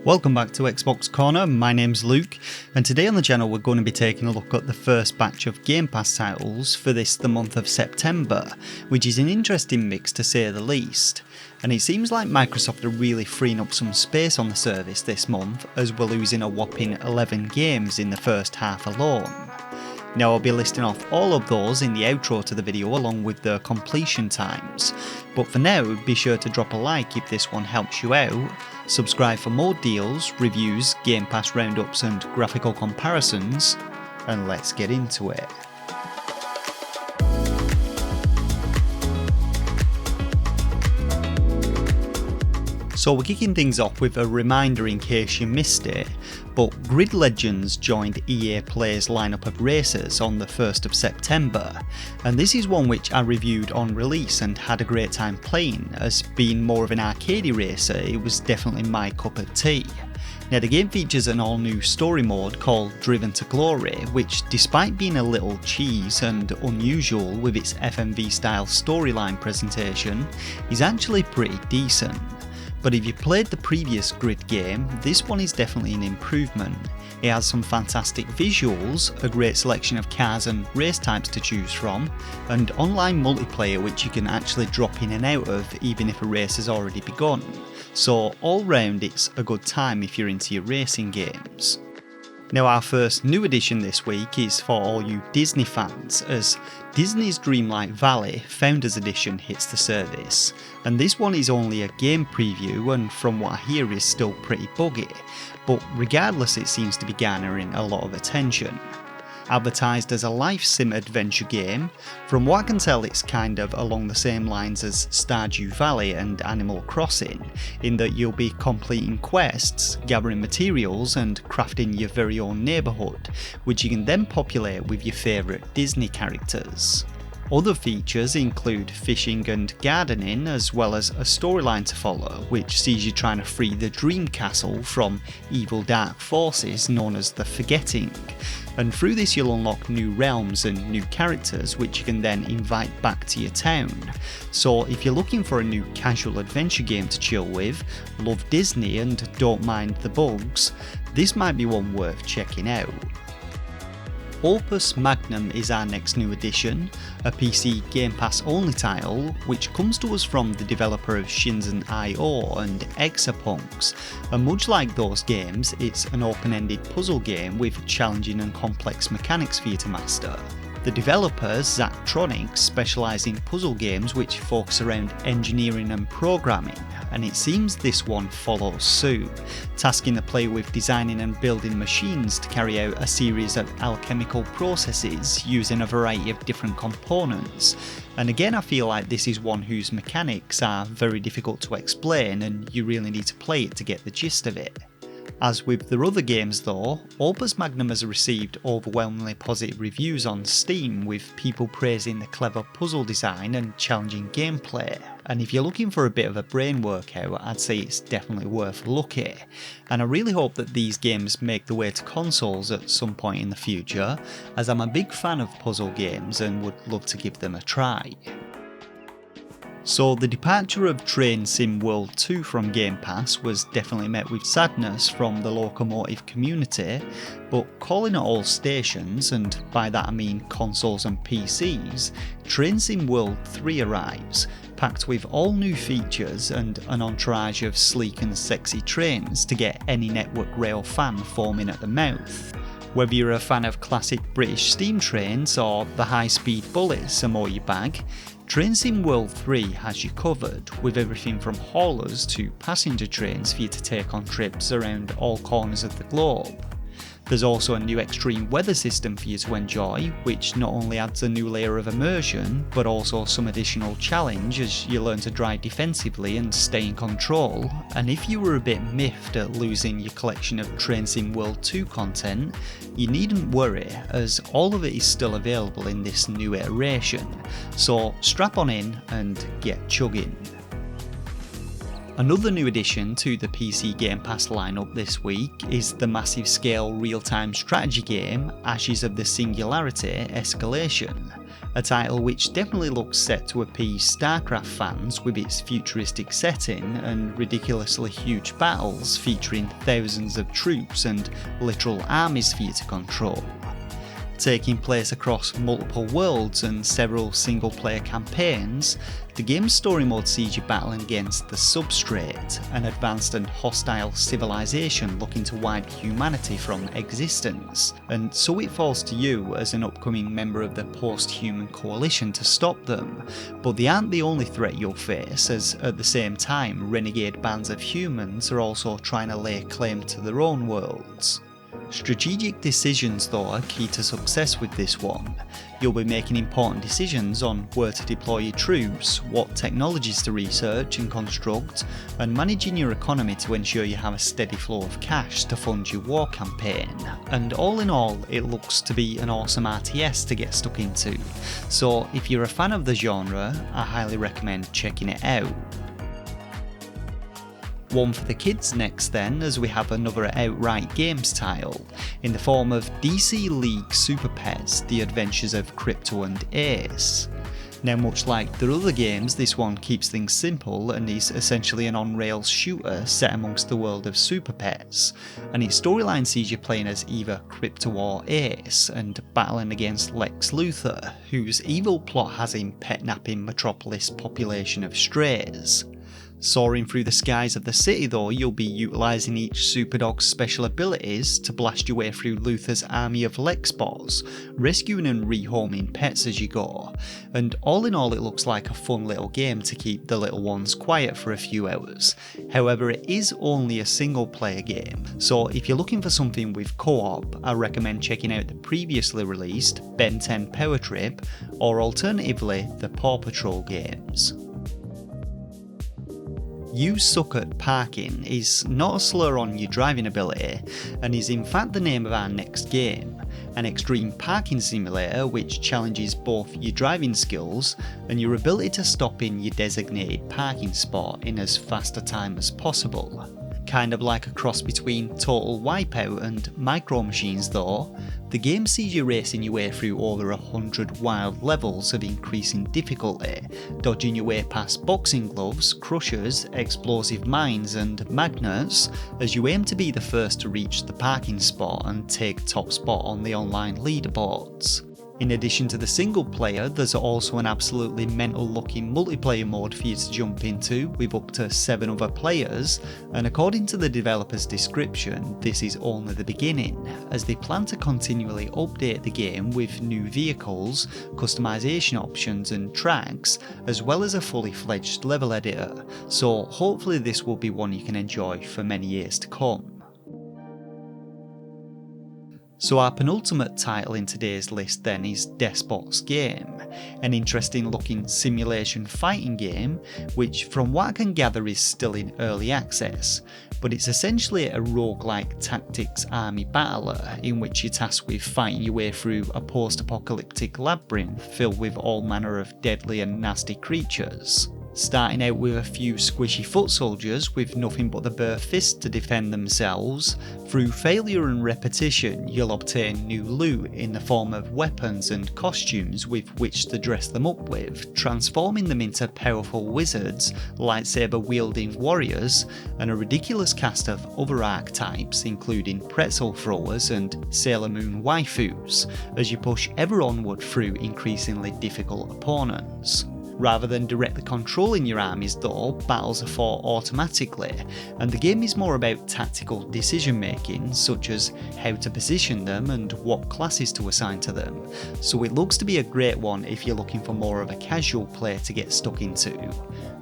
Welcome back to XboxCorner, my name's Luke, and today on the channel we're going to be taking a look at the first batch of Game Pass titles for the month of September, which is an interesting mix to say the least. And it seems like Microsoft are really freeing up some space on the service this month, as we're losing a whopping 11 games in the first half alone. Now I'll be listing off all of those in the outro to the video along with the completion times, but for now be sure to drop a like if this one helps you out, subscribe for more deals, reviews, Game Pass roundups and graphical comparisons, and let's get into it. So we're kicking things off with a reminder in case you missed it, but Grid Legends joined EA Play's lineup of races on the 1st of September, and this is one which I reviewed on release and had a great time playing. As being more of an arcadey racer, it was definitely my cup of tea. Now the game features an all new story mode called Driven to Glory, which despite being a little cheese and unusual with its FMV style storyline presentation, is actually pretty decent. But if you played the previous Grid game, this one is definitely an improvement. It has some fantastic visuals, a great selection of cars and race types to choose from, and online multiplayer which you can actually drop in and out of even if a race has already begun. So all round it's a good time if you're into your racing games. Now our first new addition this week is for all you Disney fans, as Disney's Dreamlight Valley Founders Edition hits the service, and this one is only a game preview and from what I hear is still pretty buggy, but regardless it seems to be garnering a lot of attention. Advertised as a life sim adventure game, from what I can tell it's kind of along the same lines as Stardew Valley and Animal Crossing, in that you'll be completing quests, gathering materials and crafting your very own neighbourhood, which you can then populate with your favourite Disney characters. Other features include fishing and gardening, as well as a storyline to follow, which sees you trying to free the Dream Castle from evil dark forces known as the Forgetting. And through this you'll unlock new realms and new characters which you can then invite back to your town. So if you're looking for a new casual adventure game to chill with, love Disney and don't mind the bugs, this might be one worth checking out. Opus Magnum is our next new addition, a PC Game Pass only title which comes to us from the developer of Shins.io and Exapunks, and much like those games it's an open-ended puzzle game with challenging and complex mechanics for you to master. The developers, Zachtronics, specialise in puzzle games which focus around engineering and programming, and it seems this one follows suit, tasking the player with designing and building machines to carry out a series of alchemical processes using a variety of different components. And again I feel like this is one whose mechanics are very difficult to explain and you really need to play it to get the gist of it. As with their other games though, Opus Magnum has received overwhelmingly positive reviews on Steam, with people praising the clever puzzle design and challenging gameplay, and if you're looking for a bit of a brain workout I'd say it's definitely worth a look at, and I really hope that these games make the way to consoles at some point in the future, as I'm a big fan of puzzle games and would love to give them a try. So the departure of Train Sim World 2 from Game Pass was definitely met with sadness from the locomotive community, but calling at all stations, and by that I mean consoles and PCs, Train Sim World 3 arrives, packed with all new features and an entourage of sleek and sexy trains to get any Network Rail fan foaming at the mouth. Whether you're a fan of classic British steam trains or the high-speed bullets are more your bag, Train Sim World 3 has you covered, with everything from haulers to passenger trains for you to take on trips around all corners of the globe. There's also a new extreme weather system for you to enjoy, which not only adds a new layer of immersion, but also some additional challenge as you learn to drive defensively and stay in control. And if you were a bit miffed at losing your collection of Train Sim World 2 content, you needn't worry, as all of it is still available in this new iteration, so strap on in and get chugging. Another new addition to the PC Game Pass lineup this week is the massive scale real-time strategy game Ashes of the Singularity Escalation, a title which definitely looks set to appease StarCraft fans with its futuristic setting and ridiculously huge battles featuring thousands of troops and literal armies for you to control. Taking place across multiple worlds and several single-player campaigns, the game's story mode sees you battling against the Substrate, an advanced and hostile civilization looking to wipe humanity from existence, and so it falls to you as an upcoming member of the post-human coalition to stop them. But they aren't the only threat you'll face, as at the same time renegade bands of humans are also trying to lay claim to their own worlds. Strategic decisions though are key to success with this one. You'll be making important decisions on where to deploy your troops, what technologies to research and construct, and managing your economy to ensure you have a steady flow of cash to fund your war campaign. And all in all, it looks to be an awesome RTS to get stuck into. So if you're a fan of the genre, I highly recommend checking it out. One for the kids next then, as we have another outright games title, in the form of DC League Super Pets: The Adventures of Krypto and Ace. Now much like their other games, this one keeps things simple and is essentially an on-rails shooter set amongst the world of Super Pets, and its storyline sees you playing as either Krypto or Ace, and battling against Lex Luthor, whose evil plot has him pet-napping Metropolis' population of strays. Soaring through the skies of the city though, you'll be utilising each Superdog's special abilities to blast your way through Luthor's army of Lexbots, rescuing and rehoming pets as you go, and all in all it looks like a fun little game to keep the little ones quiet for a few hours. However, it is only a single player game, so if you're looking for something with co-op, I recommend checking out the previously released Ben 10 Power Trip, or alternatively the Paw Patrol games. You Suck at Parking is not a slur on your driving ability, and is in fact the name of our next game, an extreme parking simulator which challenges both your driving skills and your ability to stop in your designated parking spot in as fast a time as possible. Kind of like a cross between Total Wipeout and Micro Machines though, the game sees you racing your way through over 100 wild levels of increasing difficulty, dodging your way past boxing gloves, crushers, explosive mines and magnets as you aim to be the first to reach the parking spot and take top spot on the online leaderboards. In addition to the single player, there's also an absolutely mental looking multiplayer mode for you to jump into with up to 7 other players, and according to the developer's description, this is only the beginning, as they plan to continually update the game with new vehicles, customization options and tracks, as well as a fully fledged level editor, so hopefully this will be one you can enjoy for many years to come. So our penultimate title in today's list then is Despot's Game, an interesting looking simulation fighting game which from what I can gather is still in early access, but it's essentially a roguelike tactics army battler in which you're tasked with fighting your way through a post-apocalyptic labyrinth filled with all manner of deadly and nasty creatures. Starting out with a few squishy foot soldiers with nothing but the bare fist to defend themselves, through failure and repetition you'll obtain new loot in the form of weapons and costumes with which to dress them up with, transforming them into powerful wizards, lightsaber wielding warriors, and a ridiculous cast of other archetypes including pretzel throwers and Sailor Moon waifus, as you push ever onward through increasingly difficult opponents. Rather than directly controlling your armies though, battles are fought automatically, and the game is more about tactical decision making, such as how to position them and what classes to assign to them, so it looks to be a great one if you're looking for more of a casual play to get stuck into.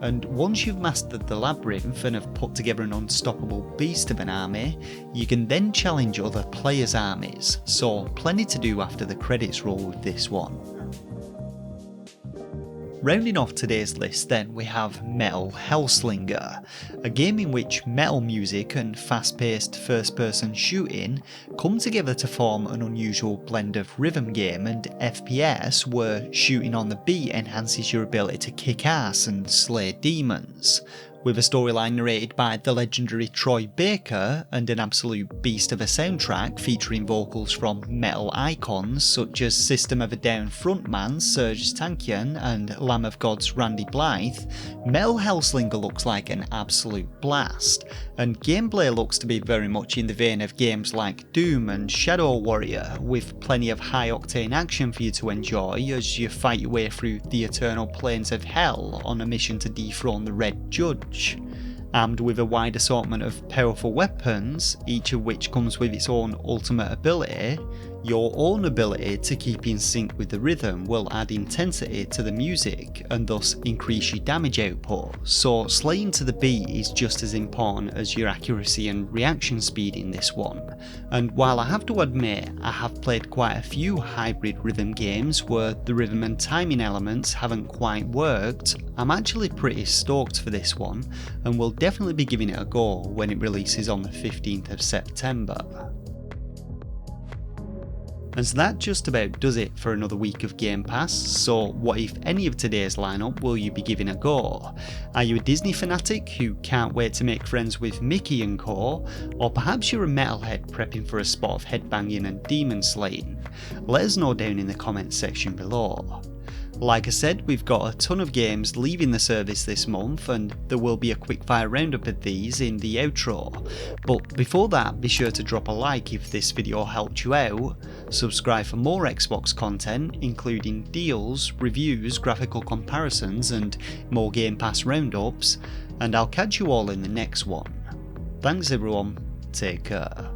And once you've mastered the labyrinth and have put together an unstoppable beast of an army, you can then challenge other players' armies, so plenty to do after the credits roll with this one. Rounding off today's list then we have Metal Hellsinger, a game in which metal music and fast-paced first-person shooting come together to form an unusual blend of rhythm game and FPS where shooting on the beat enhances your ability to kick ass and slay demons. With a storyline narrated by the legendary Troy Baker and an absolute beast of a soundtrack featuring vocals from metal icons such as System of a Down frontman Serj Tankian and Lamb of God's Randy Blythe, Metal Hellsinger looks like an absolute blast, and gameplay looks to be very much in the vein of games like Doom and Shadow Warrior, with plenty of high-octane action for you to enjoy as you fight your way through the eternal plains of hell on a mission to dethrone the Red Judge. Armed with a wide assortment of powerful weapons, each of which comes with its own ultimate ability, your own ability to keep in sync with the rhythm will add intensity to the music and thus increase your damage output, so slaying to the beat is just as important as your accuracy and reaction speed in this one. And while I have to admit I have played quite a few hybrid rhythm games where the rhythm and timing elements haven't quite worked, I'm actually pretty stoked for this one and will definitely be giving it a go when it releases on the 15th of September. And so that just about does it for another week of Game Pass, so what if any of today's lineup will you be giving a go? Are you a Disney fanatic who can't wait to make friends with Mickey and co, or perhaps you're a metalhead prepping for a spot of headbanging and demon slaying? Let us know down in the comments section below. Like I said, we've got a ton of games leaving the service this month and there will be a quickfire roundup of these in the outro. But before that, be sure to drop a like if this video helped you out, subscribe for more Xbox content including deals, reviews, graphical comparisons and more Game Pass roundups, and I'll catch you all in the next one. Thanks everyone, take care.